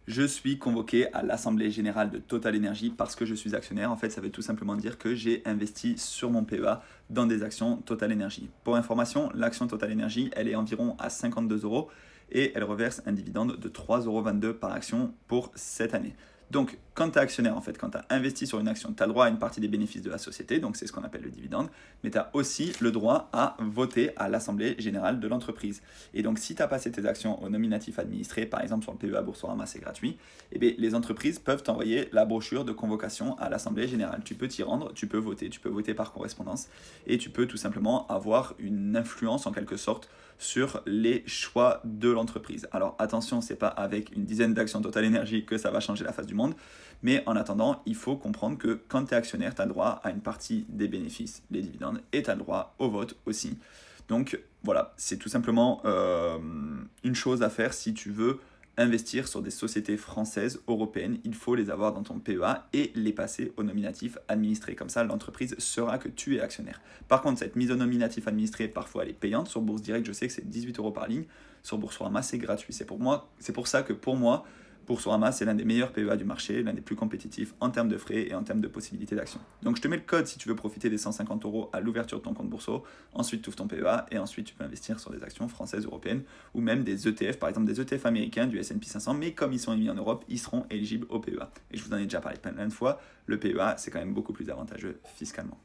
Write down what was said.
Je suis convoqué à l'Assemblée Générale de Total Energy parce que je suis actionnaire. En fait, ça veut tout simplement dire que j'ai investi sur mon PEA dans des actions Total Energy. Pour information, l'action Total Energy, elle est environ à 52 euros et elle reverse un dividende de 3,22 euros par action pour cette année. Donc, quand tu es actionnaire, en fait, quand tu as investi sur une action, tu as le droit à une partie des bénéfices de la société, donc c'est ce qu'on appelle le dividende, mais tu as aussi le droit à voter à l'Assemblée Générale de l'entreprise. Et donc, si tu as passé tes actions au nominatif administré, par exemple sur le PEA Boursorama, c'est gratuit, eh bien, les entreprises peuvent t'envoyer la brochure de convocation à l'Assemblée Générale. Tu peux t'y rendre, tu peux voter par correspondance, et tu peux tout simplement avoir une influence en quelque sorte sur les choix de l'entreprise. Alors attention, c'est pas avec une dizaine d'actions Total Energy que ça va changer la face du monde, mais en attendant, il faut comprendre que quand tu es actionnaire, tu as le droit à une partie des bénéfices, les dividendes, et tu as le droit au vote aussi. Donc voilà, c'est tout simplement une chose à faire si tu veux investir sur des sociétés françaises, européennes, il faut les avoir dans ton PEA et les passer au nominatif administré. Comme ça, l'entreprise saura que tu es actionnaire. Par contre, cette mise au nominatif administré, parfois, elle est payante. Sur Bourse Direct, je sais que c'est 18 euros par ligne. Sur Boursorama, c'est gratuit. C'est pour ça que pour moi, Boursorama, c'est l'un des meilleurs PEA du marché, l'un des plus compétitifs en termes de frais et en termes de possibilités d'action. Donc je te mets le code si tu veux profiter des 150 euros à l'ouverture de ton compte Bourso. Ensuite, tu ouvres ton PEA et ensuite tu peux investir sur des actions françaises, européennes ou même des ETF, par exemple des ETF américains du S&P 500, mais comme ils sont émis en Europe, ils seront éligibles au PEA. Et je vous en ai déjà parlé plein de fois, le PEA, c'est quand même beaucoup plus avantageux fiscalement.